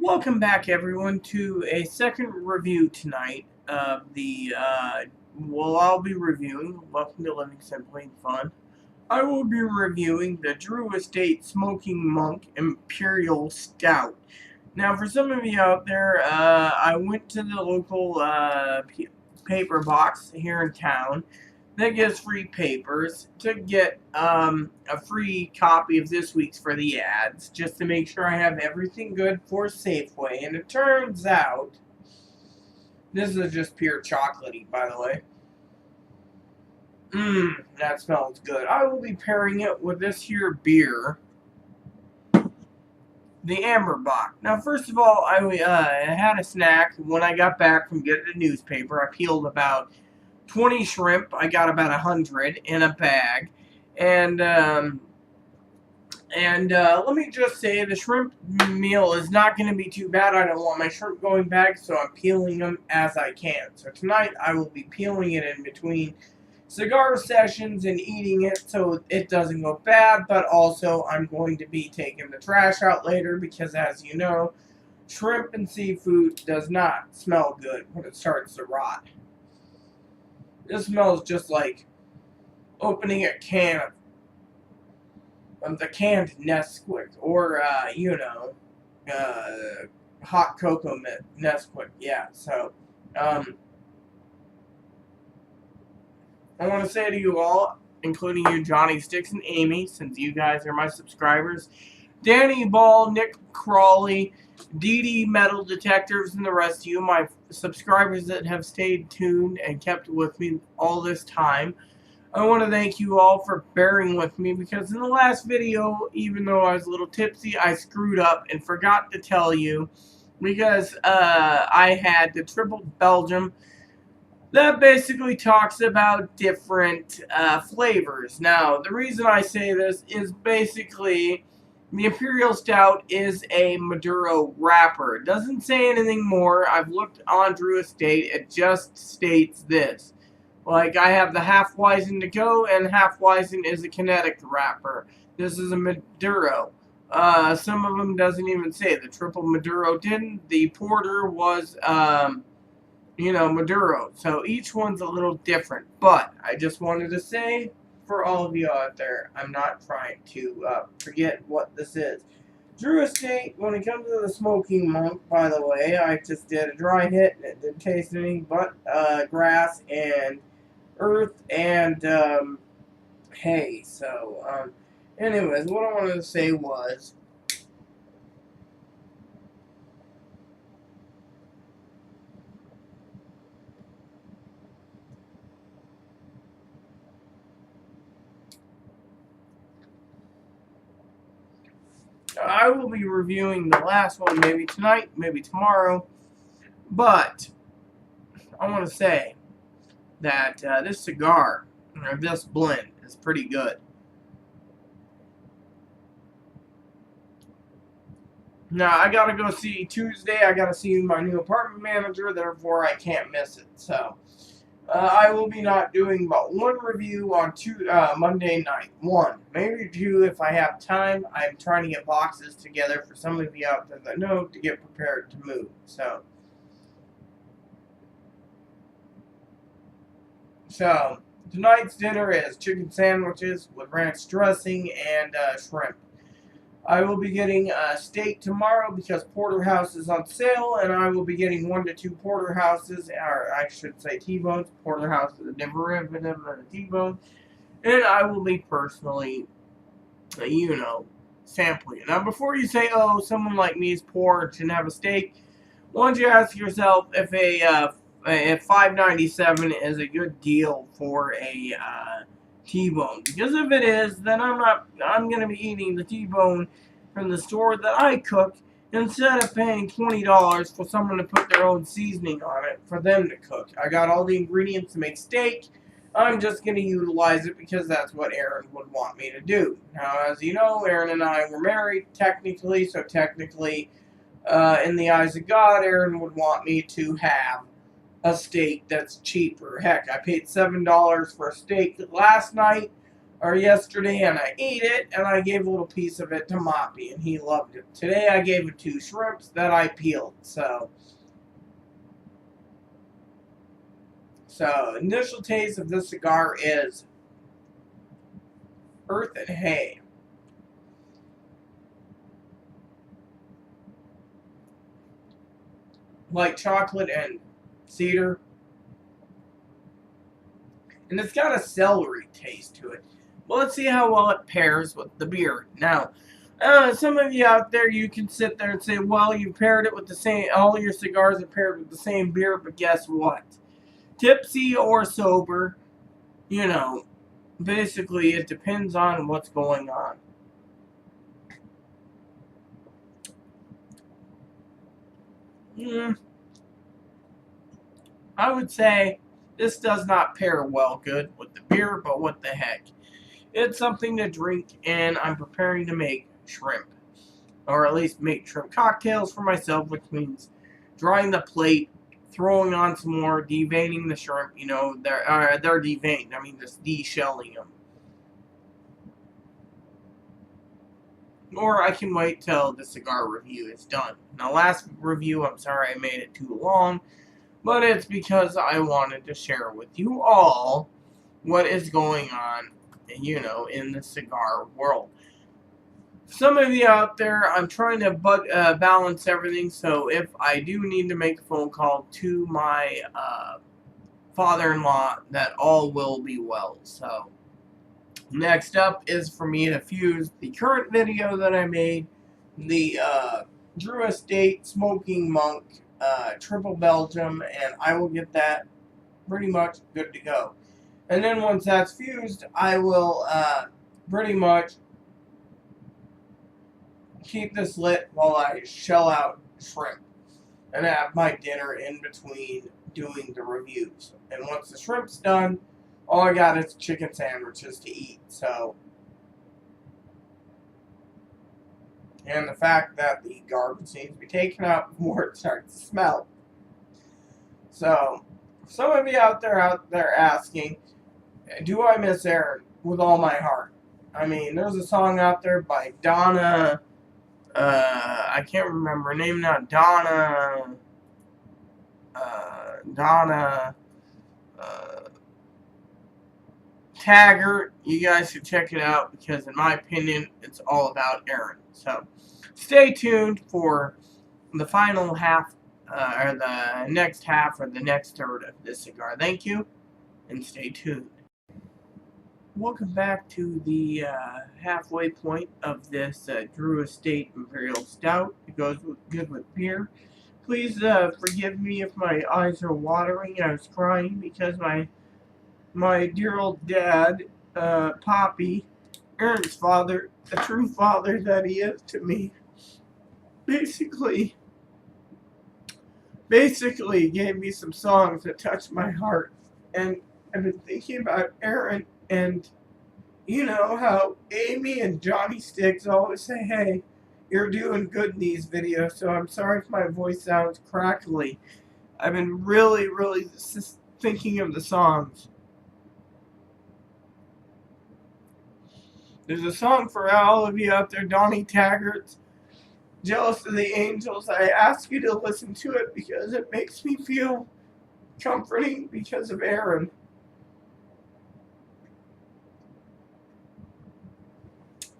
Welcome back, everyone, to a second review tonight of I'll be reviewing. Welcome to Living Simply and Fun. I will be reviewing the Drew Estate Smoking Monk Imperial Stout. Now, for some of you out there, I went to the local paper box here in town that gives free papers to get a free copy of this week's for the ads, just to make sure I have everything good for Safeway. And it turns out, this is just pure chocolatey, by the way. That smells good. I will be pairing it with this here beer, the Amberbach. Now, first of all, I had a snack when I got back from getting a newspaper. I peeled about 20 shrimp. I got about 100 in a bag. And let me just say, the shrimp meal is not going to be too bad. I don't want my shrimp going bad, so I'm peeling them as I can. So tonight, I will be peeling it in between cigar sessions and eating it so it doesn't go bad, but also I'm going to be taking the trash out later because, as you know, shrimp and seafood does not smell good when it starts to rot. This smells just like opening a can of the canned Nesquik or, hot cocoa Nesquik. Yeah, so, I want to say to you all, including you, Johnny, Sticks, and Amy, since you guys are my subscribers, Danny Ball, Nick Crawley, DD Metal Detectives, and the rest of you, my subscribers that have stayed tuned and kept with me all this time. I want to thank you all for bearing with me because in the last video, even though I was a little tipsy, I screwed up and forgot to tell you because I had the triple Belgium that basically talks about different flavors. Now, the reason I say this is basically the Imperial Stout is a Maduro wrapper. It doesn't say anything more. I've looked on Drew Estate. It just states this. Like, I have the Half-Weizen to go, and Half-Weizen is a kinetic wrapper. This is a Maduro. Some of them doesn't even say. The triple Maduro didn't. The porter was Maduro. So each one's a little different. But I just wanted to say, for all of you out there, I'm not trying to forget what this is. Drew Estate, when it comes to the Smoking Monk, by the way, I just did a dry hit, and it didn't taste anything but grass and earth and hay. So, anyways, what I wanted to say was, I will be reviewing the last one maybe tonight, maybe tomorrow, but I want to say that this cigar, or this blend, is pretty good. Now, I gotta go see Tuesday, I gotta see my new apartment manager, therefore I can't miss it. So, I will be not doing but one review on Monday night. One, maybe two if I have time. I'm trying to get boxes together for some of you out there that know to get prepared to move. So tonight's dinner is chicken sandwiches with ranch dressing and shrimp. I will be getting a steak tomorrow because porterhouse is on sale, and I will be getting 1 to 2 porterhouses, or I should say T-bones. Porterhouse is a derivative of a T-bone, and I will be personally, sampling it. Now, before you say, "Oh, someone like me is poor and shouldn't have a steak," why don't you ask yourself if if $5.97 is a good deal for a T-bone? Because if it is, then I'm going to be eating the T-bone from the store that I cook instead of paying $20 for someone to put their own seasoning on it for them to cook. I got all the ingredients to make steak. I'm just going to utilize it because that's what Aaron would want me to do. Now, as you know, Aaron and I were married technically, so technically, in the eyes of God, Aaron would want me to have a steak that's cheaper. Heck, I paid $7 for a steak last night, or yesterday, and I ate it, and I gave a little piece of it to Moppy, and he loved it. Today I gave it 2 shrimps that I peeled, so initial taste of this cigar is earth and hay. Like chocolate and cedar. And it's got a celery taste to it. Well, let's see how well it pairs with the beer. Now, some of you out there, you can sit there and say, well, you paired it with the same, all your cigars are paired with the same beer, but guess what? Tipsy or sober, you know, basically it depends on what's going on. I would say this does not pair well good with the beer, but what the heck. It's something to drink, and I'm preparing to make shrimp. Or at least make shrimp cocktails for myself, which means drying the plate, throwing on some more, deveining the shrimp. You know, they're deveined. I mean, just de-shelling them. Or I can wait till the cigar review is done. Now, last review, I'm sorry I made it too long, but it's because I wanted to share with you all what is going on, you know, in the cigar world. Some of you out there, I'm trying to balance everything, so if I do need to make a phone call to my father-in-law, that all will be well. So, next up is for me to fuse the current video that I made, the Drew Estate Smoking Monk Triple Belgium, and I will get that pretty much good to go. And then once that's fused, I will pretty much keep this lit while I shell out shrimp and have my dinner in between doing the reviews. And once the shrimp's done, all I got is chicken sandwiches to eat. So, and the fact that the garbage needs to be taken out before it starts to smell. So, some of you out there asking, do I miss Aaron? With all my heart. I mean, there's a song out there by Donna, I can't remember her name now, Donna, Taggart. You guys should check it out because, in my opinion, it's all about Aaron. So, stay tuned for the final half, or the next half, or the next third of this cigar. Thank you, and stay tuned. Welcome back to the halfway point of this Drew Estate Imperial Stout. It goes good with beer. Please forgive me if my eyes are watering. I was crying because my dear old dad, Poppy, Aaron's father, the true father that he is to me, basically gave me some songs that touched my heart. And I've been thinking about Aaron, and you know how Amy and Johnny Sticks always say, hey, you're doing good in these videos, so I'm sorry if my voice sounds crackly. I've been really thinking of the songs. There's a song for all of you out there, Donnie Taggart's Jealous of the Angels. I ask you to listen to it because it makes me feel comforting because of Aaron.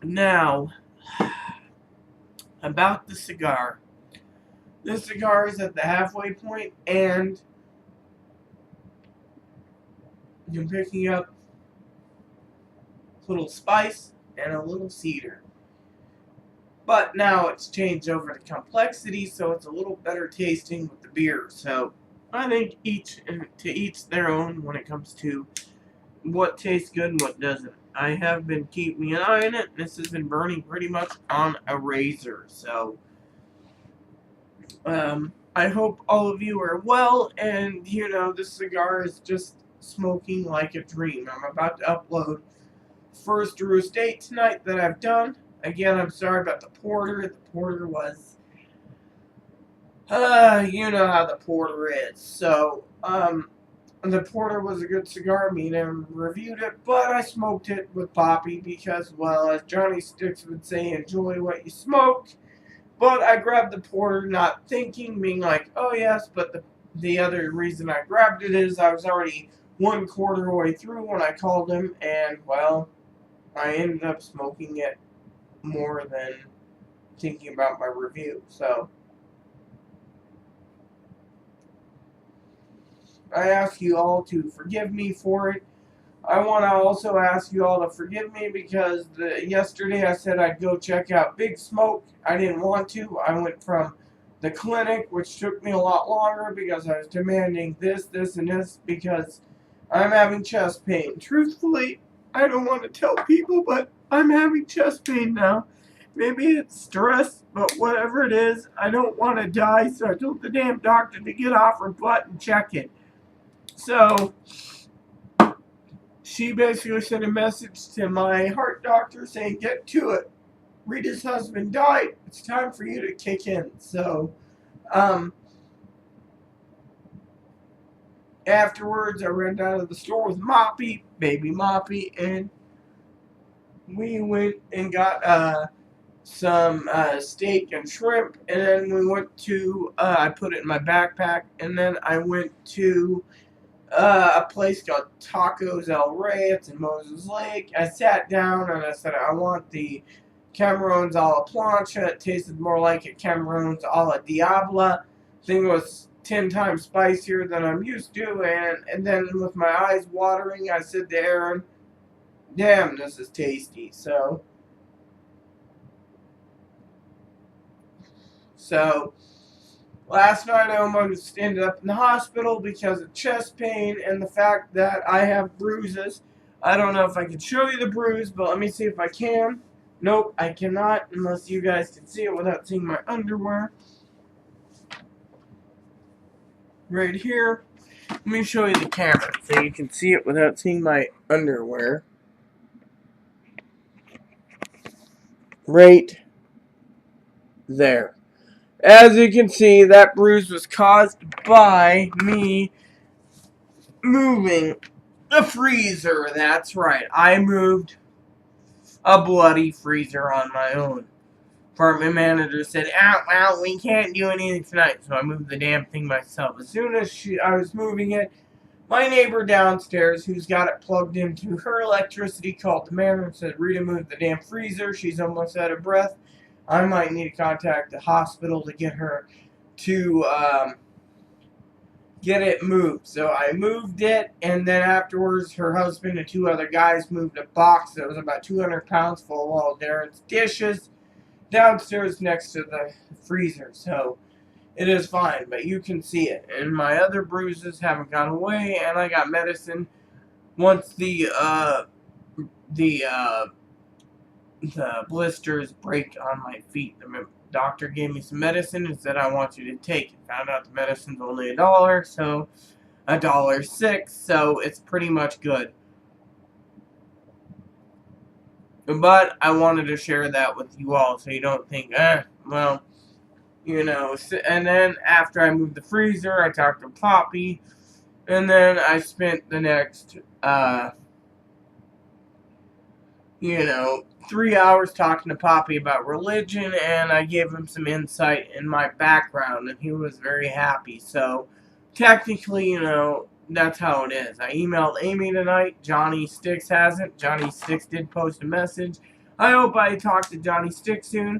Now, about the cigar. This cigar is at the halfway point, and you're picking up a little spice and a little cedar. But now it's changed over to complexity, so it's a little better tasting with the beer. So I think to each their own when it comes to what tastes good and what doesn't. I have been keeping an eye on it. This has been burning pretty much on a razor. So I hope all of you are well, and you know, this cigar is just smoking like a dream. I'm about to upload first Drew Estate tonight that I've done. Again, I'm sorry about the porter. The porter was, you know how the porter is. So, the porter was a good cigar. Me and him reviewed it, but I smoked it with Poppy because, well, as Johnny Sticks would say, enjoy what you smoke. But I grabbed the porter not thinking, being like, oh yes, but the other reason I grabbed it is I was already 1/4 way through when I called him, and, well, I ended up smoking it more than thinking about my review. So I ask you all to forgive me for it. I want to also ask you all to forgive me because yesterday I said I'd go check out Big Smoke. I didn't want to. I went from the clinic, which took me a lot longer because I was demanding this, and this because I'm having chest pain. Truthfully, I don't want to tell people, but I'm having chest pain now. Maybe it's stress, but whatever it is, I don't want to die, so I told the damn doctor to get off her butt and check it. So she basically sent a message to my heart doctor saying, get to it. Rita's husband died. It's time for you to kick in. So, afterwards, I ran down to the store with Moppy, baby Moppy, and we went and got some steak and shrimp. And then we went to, I put it in my backpack, and then I went to a place called Tacos El Rey. It's in Moses Lake. I sat down and I said, I want the Cameroons a la plancha. It tasted more like a Cameroons a la Diabla. Thing was 10 times spicier than I'm used to. And then with my eyes watering, I said to Aaron, damn, this is tasty. So last night I almost ended up in the hospital because of chest pain and the fact that I have bruises. I don't know if I can show you the bruise, but let me see if I can. Nope, I cannot unless you guys can see it without seeing my underwear. Right here. Let me show you the camera so you can see it without seeing my underwear. Right there. As you can see, that bruise was caused by me moving the freezer. That's right. I moved a bloody freezer on my own. Apartment manager said, well, we can't do anything tonight. So I moved the damn thing myself. As soon as I was moving it, my neighbor downstairs, who's got it plugged into her electricity, called the manager and said, Rita moved the damn freezer. She's almost out of breath. I might need to contact the hospital to get her to get it moved. So I moved it, and then afterwards her husband and 2 other guys moved a box that was about 200 pounds full of all Darren's dishes downstairs next to the freezer. So it is fine, but you can see it. And my other bruises haven't gone away, and I got medicine. Once the blisters break on my feet, the doctor gave me some medicine and said, I want you to take it. Found out the medicine's only $1, so $1.06, so it's pretty much good. But I wanted to share that with you all so you don't think, well, you know. And then after I moved the freezer, I talked to Poppy, and then I spent the next, 3 hours talking to Poppy about religion, and I gave him some insight in my background, and he was very happy. So, technically, that's how it is. I emailed Amy tonight. Johnny Sticks hasn't. Johnny Sticks did post a message. I hope I talk to Johnny Sticks soon.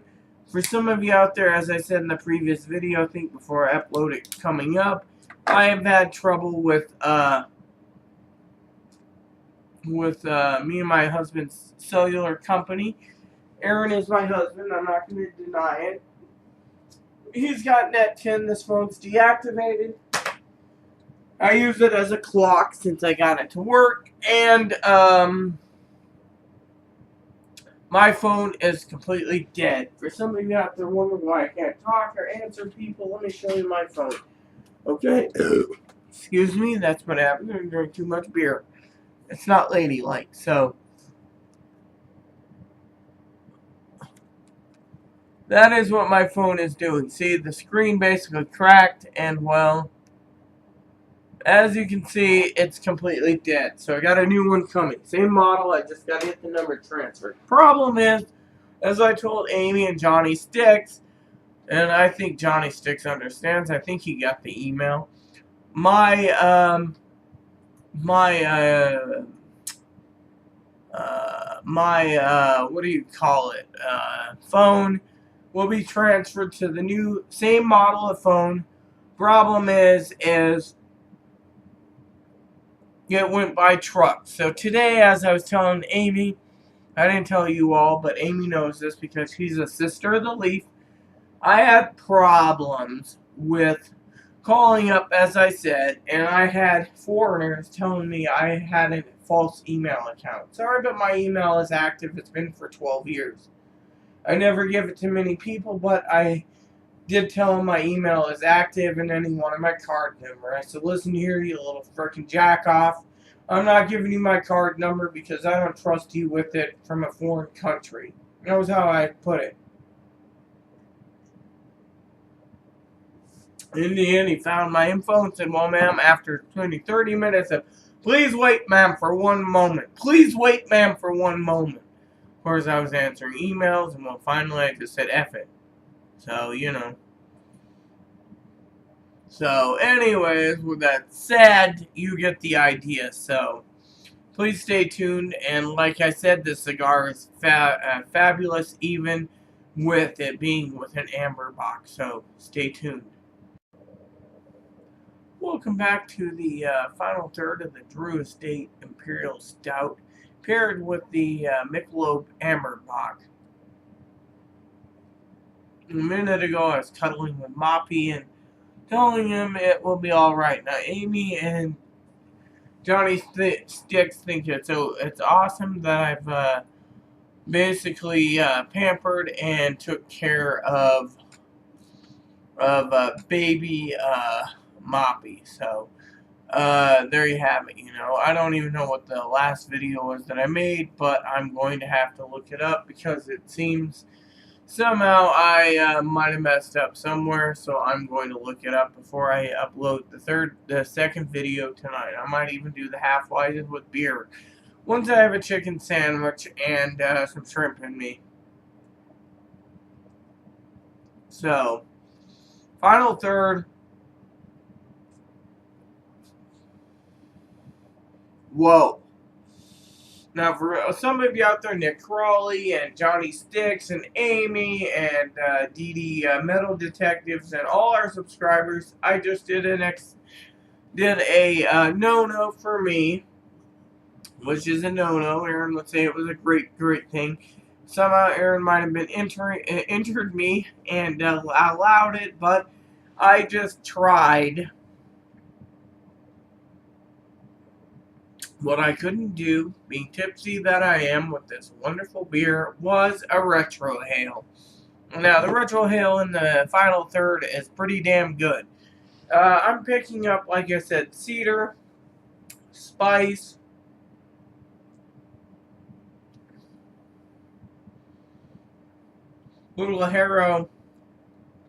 For some of you out there, as I said in the previous video, I think before I upload it coming up, I have had trouble with me and my husband's cellular company. Aaron is my husband. I'm not going to deny it. He's got Net 10. This phone's deactivated. I use it as a clock since I got it to work. And my phone is completely dead. For some of you out there wondering why I can't talk or answer people, let me show you my phone. Okay? Excuse me, that's what happens when you drink too much beer. It's not ladylike, so that is what my phone is doing. See, the screen basically cracked, and well, As you can see, it's completely dead. So I got a new one coming. Same model, I just got to hit the number transfer. Problem is, as I told Amy and Johnny Sticks, and I think Johnny Sticks understands, I think he got the email. My what do you call it? Phone will be transferred to the new same model of phone. Problem is it went by truck. So today, as I was telling Amy, I didn't tell you all, but Amy knows this because she's a sister of the Leaf. I had problems with calling up, as I said, and I had foreigners telling me I had a false email account. Sorry, but my email is active. It's been for 12 years. I never give it to many people, but I did tell them my email is active, and then he wanted my card number. I said, listen here, you little frickin' jack off. I'm not giving you my card number because I don't trust you with it from a foreign country. That was how I put it. In the end, he found my info and said, well, ma'am, after 30 minutes of, please wait, ma'am, for one moment. Please wait, ma'am, for one moment. Of course, I was answering emails, and well, finally, I just said, F it. So, you know. So, anyways, with that said, you get the idea. So, please stay tuned. And like I said, this cigar is fabulous, even with it being with an amber box. So, stay tuned. Welcome back to the final third of the Drew Estate Imperial Stout, paired with the Michelob Amber Bock. A minute ago, I was cuddling with Moppy and telling him it will be alright. Now, Amy and Johnny Sticks think it's awesome that I've basically pampered and took care of baby Moppy. So, there you have it. You know, I don't even know what the last video was that I made, but I'm going to have to look it up because it seems somehow I might have messed up somewhere, so I'm going to look it up before I upload the second video tonight. I might even do the half-whited with beer once I have a chicken sandwich and some shrimp in me. So, final third. Whoa. Now, for some of you out there, Nick Crawley and Johnny Sticks and Amy and Dee Metal Detectives and all our subscribers, I just did a no-no for me, which is a no-no. Aaron, let's say it was a great thing. Somehow Aaron might have been entered me and allowed it, but I just tried. What I couldn't do, being tipsy that I am with this wonderful beer, was a retrohale. Now, the retrohale in the final third is pretty damn good. I'm picking up, like I said, cedar, spice, little Haro,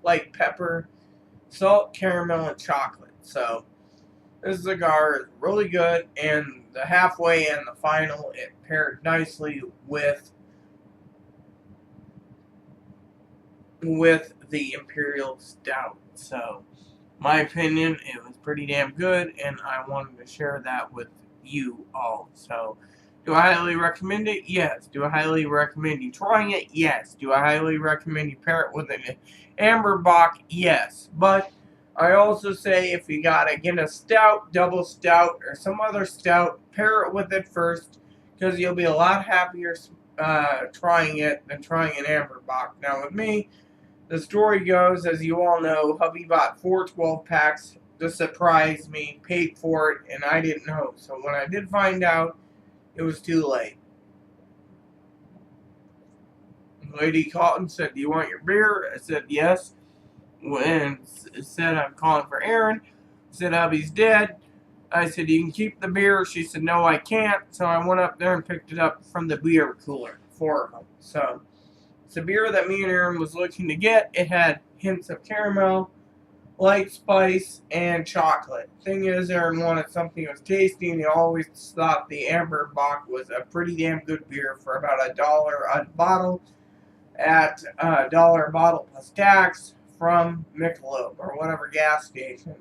light pepper, salt, caramel, and chocolate. So, this cigar is really good, and the halfway and the final, it paired nicely with the Imperial Stout. So, my opinion, it was pretty damn good, and I wanted to share that with you all. So, do I highly recommend it? Yes. Do I highly recommend you trying it? Yes. Do I highly recommend you pair it with an Amber Bock? Yes. But I also say if you gotta get a stout, double stout, or some other stout, pair it with it first, because you'll be a lot happier trying it than trying an Amber Bock. Now with me, the story goes, as you all know, hubby bought 4 12-packs to surprise me, paid for it, and I didn't know. So when I did find out, it was too late. Lady called and said, do you want your beer? I said, yes. And said, I'm calling for Aaron. I said, hubby's dead. I said, you can keep the beer. She said, no, I can't. So I went up there and picked it up from the beer cooler for her. So it's a beer that me and Aaron was looking to get. It had hints of caramel, light spice, and chocolate. Thing is, Aaron wanted something that was tasty, and he always thought the Amber Bock was a pretty damn good beer for about $1 a bottle at $1 a bottle plus tax from Michelob or whatever gas station.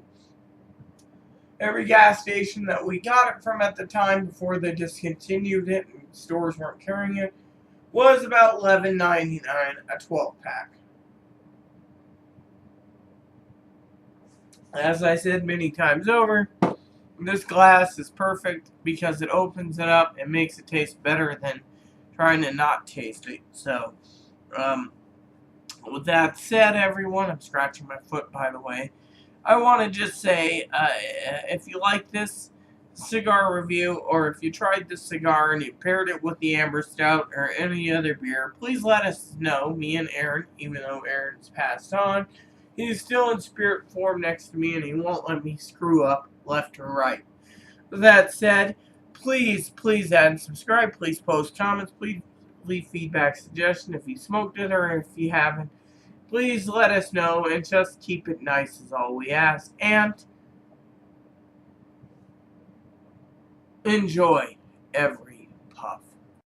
Every gas station that we got it from at the time before they discontinued it and stores weren't carrying it was about $11.99 a 12-pack. As I said many times over, this glass is perfect because it opens it up and makes it taste better than trying to not taste it. So, with that said, everyone, I'm scratching my foot, by the way. I want to just say, if you like this cigar review, or if you tried this cigar and you paired it with the Amber Stout or any other beer, please let us know, me and Aaron, even though Aaron's passed on. He's still in spirit form next to me, and he won't let me screw up left or right. With that said, please add and subscribe. Please post comments. Please leave feedback, suggestion if you smoked it or if you haven't. Please let us know, and just keep it nice is all we ask. And enjoy every